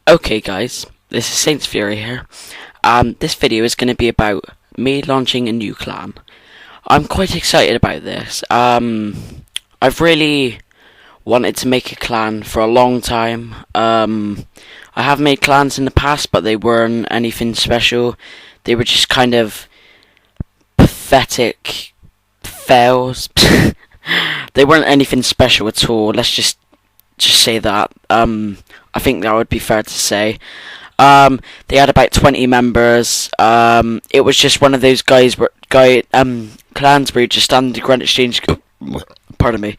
Okay guys, this is Saints Fury here. This video is going to be about me launching a new clan. I'm quite excited about this. I've really wanted to make a clan for a long time. I have made clans in the past, but they weren't anything special. They were just kind of pathetic fails. They weren't anything special at all. Let's just say that. I think that would be fair to say. They had about 20 members. It was just one of those clans where you just stand the Grand Exchange. Pardon me.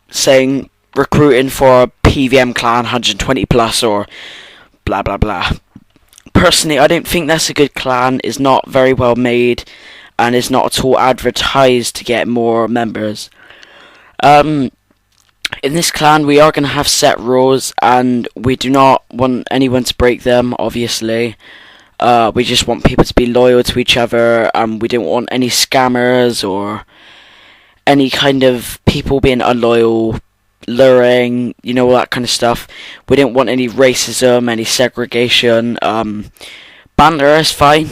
Saying recruiting for a PvM clan 120 plus or blah blah blah. Personally, I don't think that's a good clan. It's not very well made, and it's not at all advertised to get more members. In this clan, we are going to have set rules, and we do not want anyone to break them, obviously. We just want people to be loyal to each other, and we don't want any scammers or any kind of people being unloyal, luring, all that kind of stuff. We don't want any racism, any segregation. Banter is fine.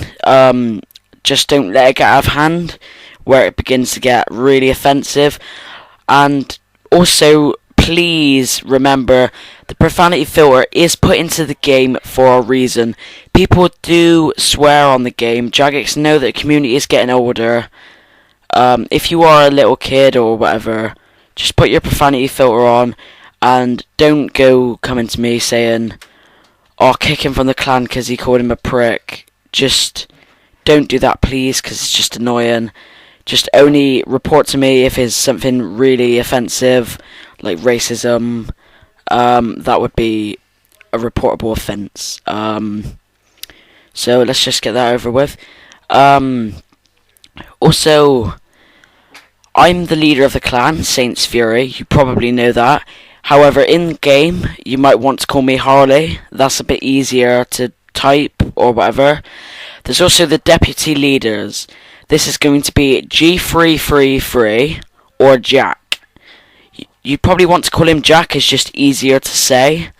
Just don't let it get out of hand, where it begins to get really offensive. And also, please remember, the profanity filter is put into the game for a reason. People do swear on the game. Jagex know that the community is getting older. If you are a little kid or whatever, just put your profanity filter on, and don't go coming to me saying, "Oh, kick him from the clan because he called him a prick." Just don't do that, please, because it's just annoying. Just only report to me if it's something really offensive, like racism. That would be a reportable offence. So let's just get that over with. Also, I'm the leader of the clan, Saints Fury. You probably know that. However, in game, you might want to call me Harley. That's a bit easier to type or whatever. There's also the deputy leaders. This is going to be G333 or Jack. You'd probably want to call him Jack, it's just easier to say.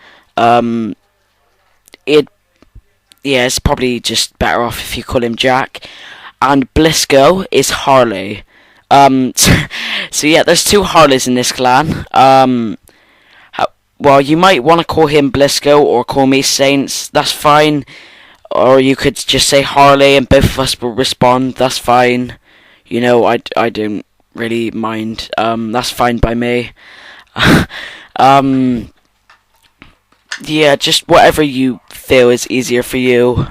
It's probably just better off if you call him Jack. And Blisco is Harley. So yeah, there's two Harleys in this clan. Well, you might want to call him Blisco or call me Saints. That's fine. Or you could just say Harley and both of us will respond. That's fine. I don't really mind. That's fine by me. Yeah, just whatever you feel is easier for you.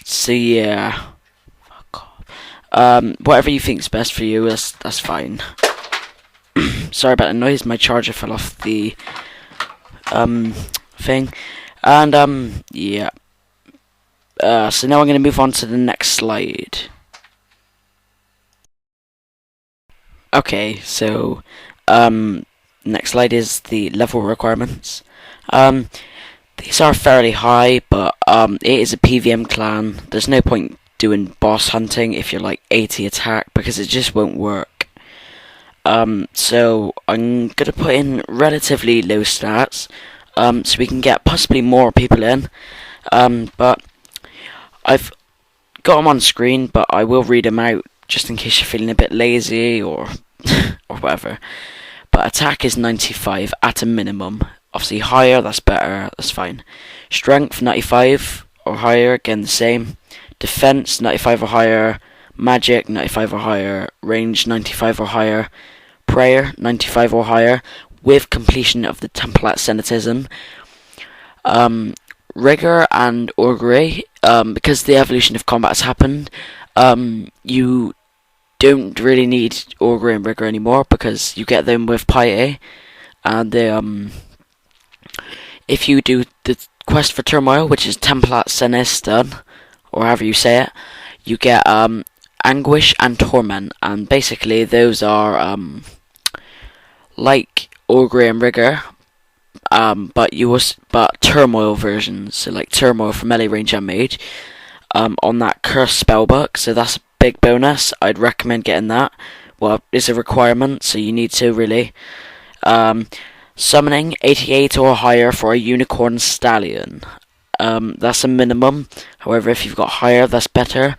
So yeah. Fuck off. Whatever you think's best for you, that's fine. Sorry about the noise. My charger fell off the thing. And, yeah. So now I'm going to move on to the next slide. Okay, so, next slide is the level requirements. These are fairly high, but, it is a PvM clan. There's no point doing boss hunting if you're like 80 attack, because it just won't work. So, I'm going to put in relatively low stats. So we can get possibly more people in, but I've got them on screen, but I will read them out just in case you're feeling a bit lazy or or whatever. But attack is 95 at a minimum. Obviously higher, that's better, that's fine. Strength 95 or higher, again the same. Defense 95 or higher. Magic 95 or higher. Range 95 or higher. Prayer 95 or higher, with completion of the Templar Senatism. Rigor and Augury, because the evolution of combat has happened, you don't really need Augury and Rigor anymore, because you get them with Piety. And if you do the Quest for Turmoil, which is Templar Senestan, or however you say it, you get Anguish and Torment, and basically those are like Augury and Rigor, but Turmoil versions, so like Turmoil for melee range and mage, on that Curse spellbook, so that's a big bonus. I'd recommend getting that. Well, it's a requirement, so you need to really. Summoning 88 or higher for a unicorn stallion. That's a minimum. However, if you've got higher, that's better.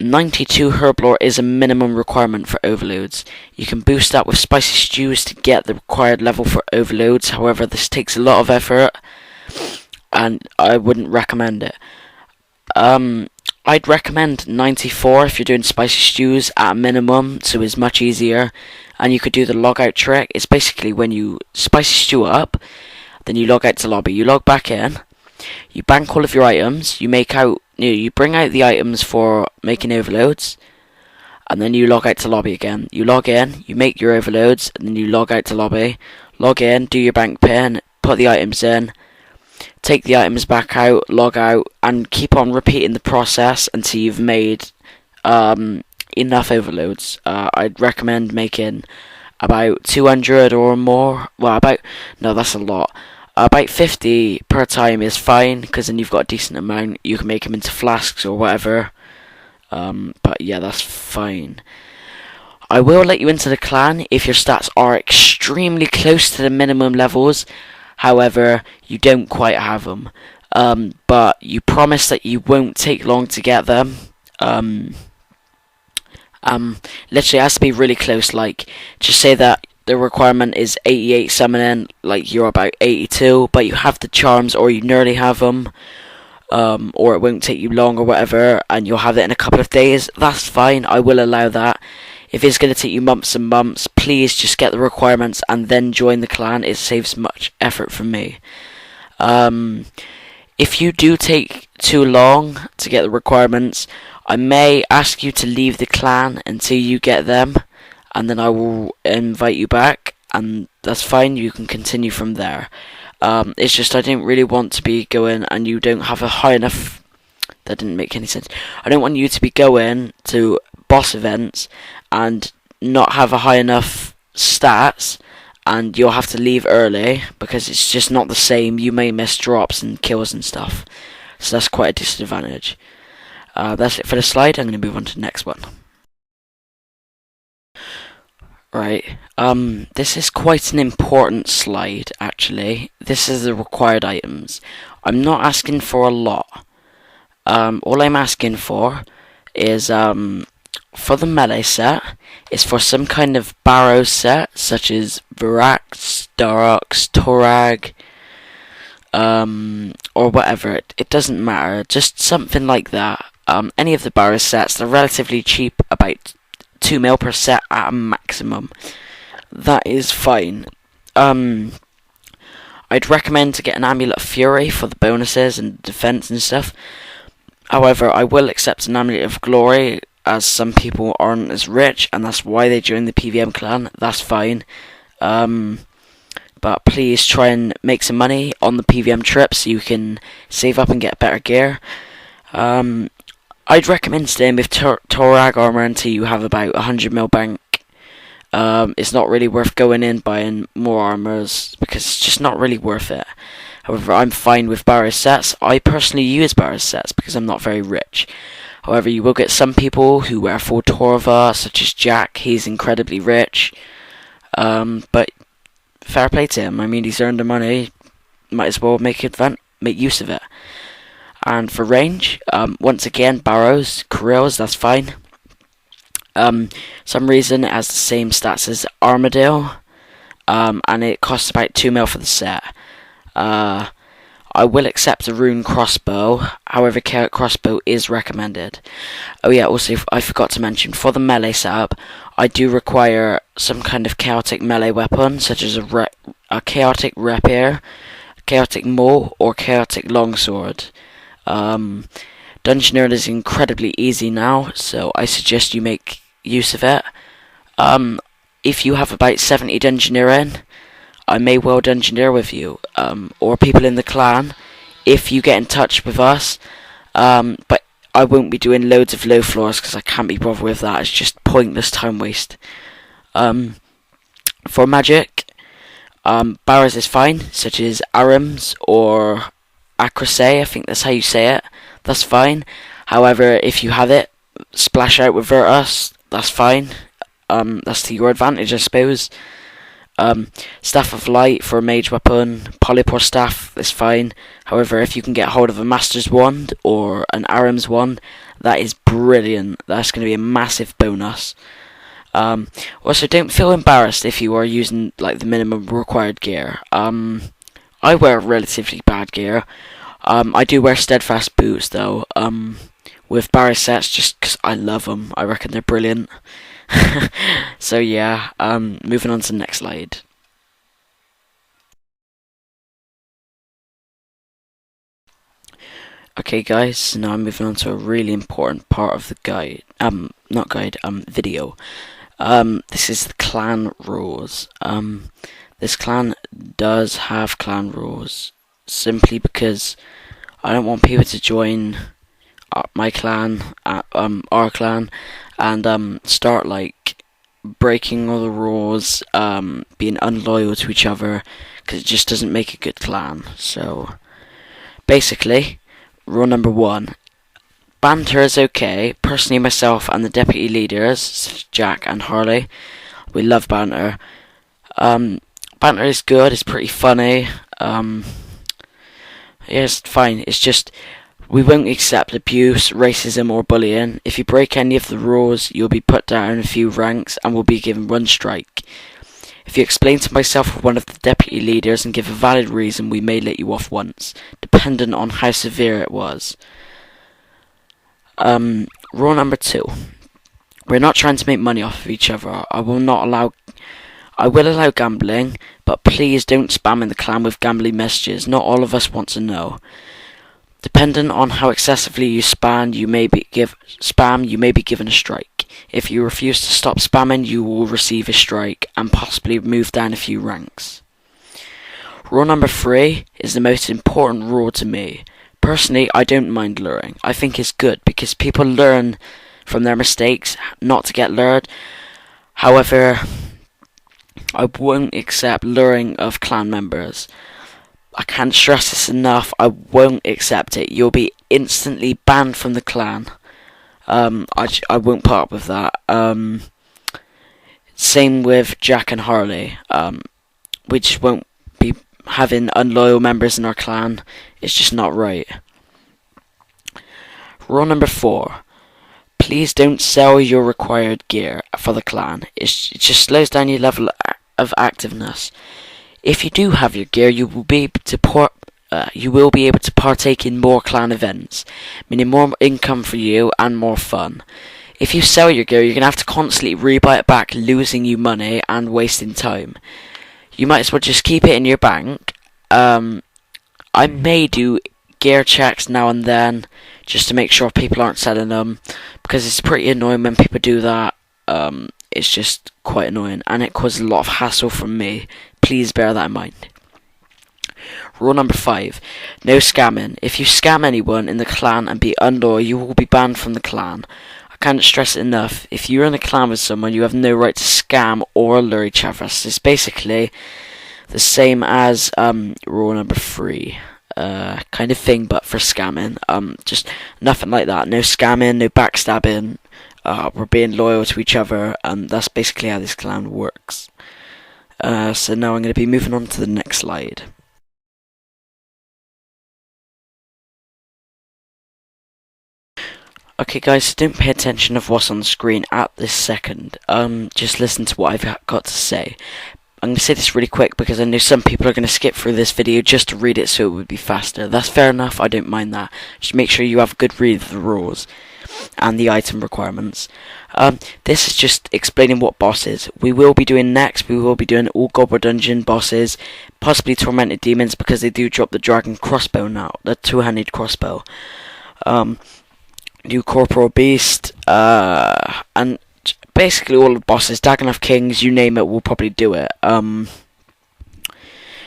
92 herblore is a minimum requirement for overloads. You can boost that with spicy stews to get the required level for overloads. However, this takes a lot of effort, and I wouldn't recommend it. I'd recommend 94 if you're doing spicy stews at a minimum, so it's much easier. And you could do the logout trick. It's basically when you spicy stew up, then you log out to lobby. You log back in, you bank all of your items, you bring out the items for making overloads, and then you log out to lobby again. You log in, you make your overloads, and then you log out to lobby. Log in, do your bank pin, put the items in, take the items back out, log out, and keep on repeating the process until you've made enough overloads. I'd recommend making about 200 or more. Well, that's a lot. About 50 per time is fine, because then you've got a decent amount. You can make them into flasks or whatever. But yeah, that's fine. I will let you into the clan if your stats are extremely close to the minimum levels. However, you don't quite have them. But you promise that you won't take long to get them. Literally, it has to be really close. Like, just say that the requirement is 88 summoning, like you're about 82, but you have the charms, or you nearly have them, or it won't take you long or whatever, and you'll have it in a couple of days. That's fine, I will allow that. If it's going to take you months and months, please just get the requirements and then join the clan. It saves much effort from me. If you do take too long to get the requirements, I may ask you to leave the clan until you get them, and then I will invite you back, and that's fine. You can continue from there. It's just I don't really want to be going and you don't have a high enough... That didn't make any sense. I don't want you to be going to boss events and not have a high enough stats, and you'll have to leave early because it's just not the same. You may miss drops and kills and stuff, so that's quite a disadvantage. That's it for the slide. I'm going to move on to the next one. Right, this is quite an important slide, actually. This is the required items. I'm not asking for a lot. All I'm asking for is, for the melee set, is for some kind of barrow set, such as Virax, Darox, Torag, or whatever. It doesn't matter, just something like that. Any of the barrow sets, they're relatively cheap, about 2 mil per set at a maximum. That is fine. I'd recommend to get an Amulet of Fury for the bonuses and defense and stuff. However, I will accept an Amulet of Glory, as some people aren't as rich, and that's why they join the PvM clan. That's fine. But please try and make some money on the PvM trip so you can save up and get better gear. I'd recommend staying with Torag armor until you have about 100 mil bank. It's not really worth going in buying more armors because it's just not really worth it. However, I'm fine with barrow sets. I personally use barrow sets because I'm not very rich. However, you will get some people who wear full Torva, such as Jack. He's incredibly rich. But fair play to him. I mean, he's earned the money. Might as well make use of it. And for range, once again, barrows, Corrills, that's fine. Some reason it has the same stats as Armadale, and it costs about 2 mil for the set. I will accept a rune crossbow, however chaotic crossbow is recommended. Oh yeah, also I forgot to mention, for the melee setup, I do require some kind of chaotic melee weapon, such as a chaotic rapier, chaotic maul, or chaotic longsword. Dungeoneer is incredibly easy now, so I suggest you make use of it. If you have about 70 Dungeoneer, I may well Dungeoneer with you, or people in the clan, if you get in touch with us. But I won't be doing loads of low floors because I can't be bothered with that. It's just pointless time waste. For magic, barrows is fine, such as Arams or Acrosay, I think that's how you say it. That's fine. However, if you have it, splash out with Virtus, that's fine. That's to your advantage, I suppose. Staff of Light for a mage weapon, Polypore Staff is fine. However, if you can get hold of a Master's Wand or an Aram's Wand, that is brilliant. That's going to be a massive bonus. Also, don't feel embarrassed if you are using like the minimum required gear. I wear relatively bad gear. I do wear steadfast boots though. With barrier sets, just 'cause I love them. I reckon they're brilliant. So yeah, moving on to the next slide. Okay guys, so now I'm moving on to a really important part of the guide, not guide, video. This is the clan rules. This clan does have clan rules, simply because I don't want people to join my clan, our clan, and start like breaking all the rules, being unloyal to each other, because it just doesn't make a good clan. So basically, rule number 1: banter is okay. Personally, myself and the deputy leaders, Jack and Harley, we love banter. Banter is good. It's pretty funny. Yeah, it's fine. It's just we won't accept abuse, racism, or bullying. If you break any of the rules, you'll be put down a few ranks and will be given 1 strike. If you explain to myself or one of the deputy leaders and give a valid reason, we may let you off once, dependent on how severe it was. Rule number 2: we're not trying to make money off of each other. I will allow gambling, but please don't spam in the clan with gambling messages. Not all of us want to know. Dependent on how excessively you spam, you may be given a strike. If you refuse to stop spamming, you will receive a strike and possibly move down a few ranks. Rule number 3 is the most important rule to me. Personally, I don't mind luring. I think it's good because people learn from their mistakes not to get lured. However, I won't accept luring of clan members. I can't stress this enough. I won't accept it. You'll be instantly banned from the clan. I won't put up with that. Same with Jack and Harley. We just won't be having unloyal members in our clan. It's just not right. Rule number 4: please don't sell your required gear for the clan. It just slows down your level of activeness. If you do have your gear, you will be able to partake in more clan events, meaning more income for you and more fun. If you sell your gear, you're going to have to constantly rebuy it back, losing you money and wasting time. You might as well just keep it in your bank. I may do gear checks now and then, just to make sure people aren't selling them, because it's pretty annoying when people do that. It's just quite annoying, and it causes a lot of hassle from me. Please bear that in mind. Rule number 5: no scamming. If you scam anyone in the clan and be unloyal, you will be banned from the clan. I can't stress it enough. If you're in a clan with someone, you have no right to scam or lure each other. It's basically the same as rule number 3. Kind of thing, but for scamming. Just nothing like that. No scamming, no backstabbing. We're being loyal to each other, and that's basically how this clan works. So now I'm going to be moving on to the next slide. Okay guys, so don't pay attention of what's on the screen at this second. Just listen to what I've got to say. I'm going to say this really quick because I know some people are going to skip through this video just to read it so it would be faster. That's fair enough, I don't mind that. Just make sure you have a good read of the rules and the item requirements. This is just explaining what bosses we will be doing next. We will be doing all Goblin Dungeon bosses, possibly Tormented Demons, because they do drop the Dragon Crossbow now, the 2-handed crossbow. New Corporal Beast, and basically all the bosses, Dagon Kings, you name it, we'll probably do it.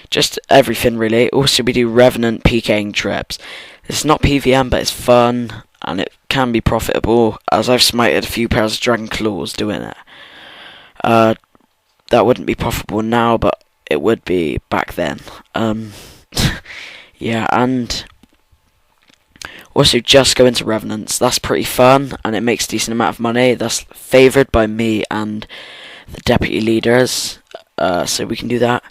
Just everything really. Also we do Revenant PKing trips. It's not PvM, but it's fun, and it can be profitable, as I've smited a few pairs of Dragon Claws doing it. That wouldn't be profitable now, but it would be back then. Yeah, and also just go into Revenants. That's pretty fun, and it makes a decent amount of money. That's favoured by me and the deputy leaders. so we can do that.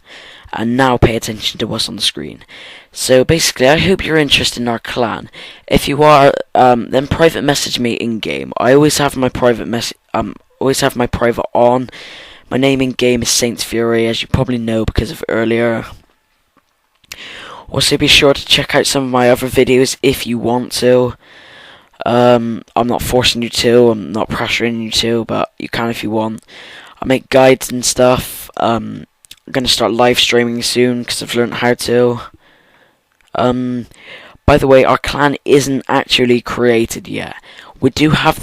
And now pay attention to what's on the screen. So basically, I hope you're interested in our clan. If you are, then private message me in game. I always have my private on. My name in game is Saints Fury, as you probably know because of earlier. Also, be sure to check out some of my other videos if you want to. I'm not forcing you to. I'm not pressuring you to, but you can if you want. I make guides and stuff. I'm gonna start live streaming soon because I've learned how to. By the way, our clan isn't actually created yet. We do have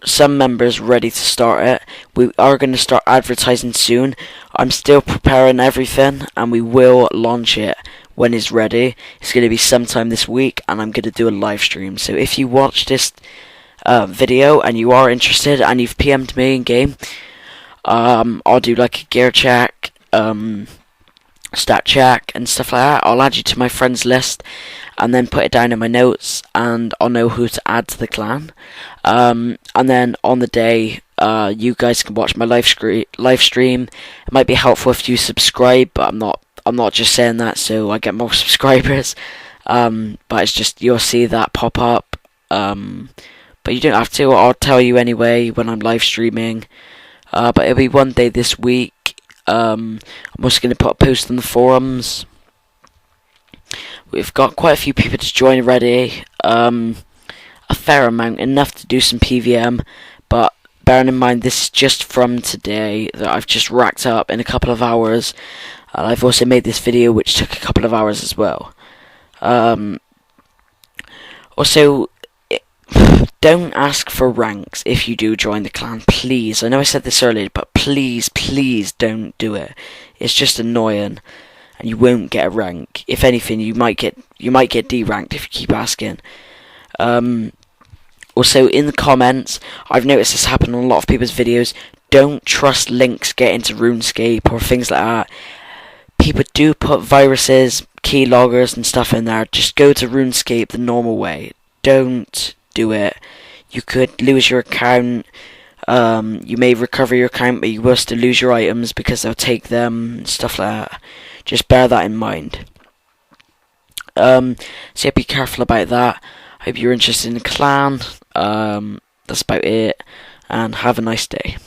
some members ready to start it. We are going to start advertising soon. I'm still preparing everything, and we will launch it when it's ready. It's going to be sometime this week, and I'm going to do a live stream. So if you watch this video and you are interested and you've PM'd me in game, I'll do like a gear check, stat check and stuff like that. I'll add you to my friends list and then put it down in my notes, and I'll know who to add to the clan. And then on the day, you guys can watch my live stream. It might be helpful if you subscribe, but I'm not just saying that so I get more subscribers. But it's just you'll see that pop up. But you don't have to. I'll tell you anyway when I'm live streaming. But it'll be one day this week. I'm also going to put a post on the forums. We've got quite a few people to join already. A fair amount, enough to do some PvM. But bearing in mind, this is just from today that I've just racked up in a couple of hours. And I've also made this video, which took a couple of hours as well. Also, don't ask for ranks if you do join the clan, please. I know I said this earlier, but please, please don't do it. It's just annoying, and you won't get a rank. If anything, you might get deranked if you keep asking. Also, in the comments, I've noticed this happen on a lot of people's videos. Don't trust links getting to RuneScape or things like that. People do put viruses, keyloggers, and stuff in there. Just go to RuneScape the normal way. Don't do it. You could lose your account. You may recover your account, but you will still lose your items because they'll take them and stuff like that. Just bear that in mind. So yeah, be careful about that. Hope you're interested in the clan. That's about it, and have a nice day.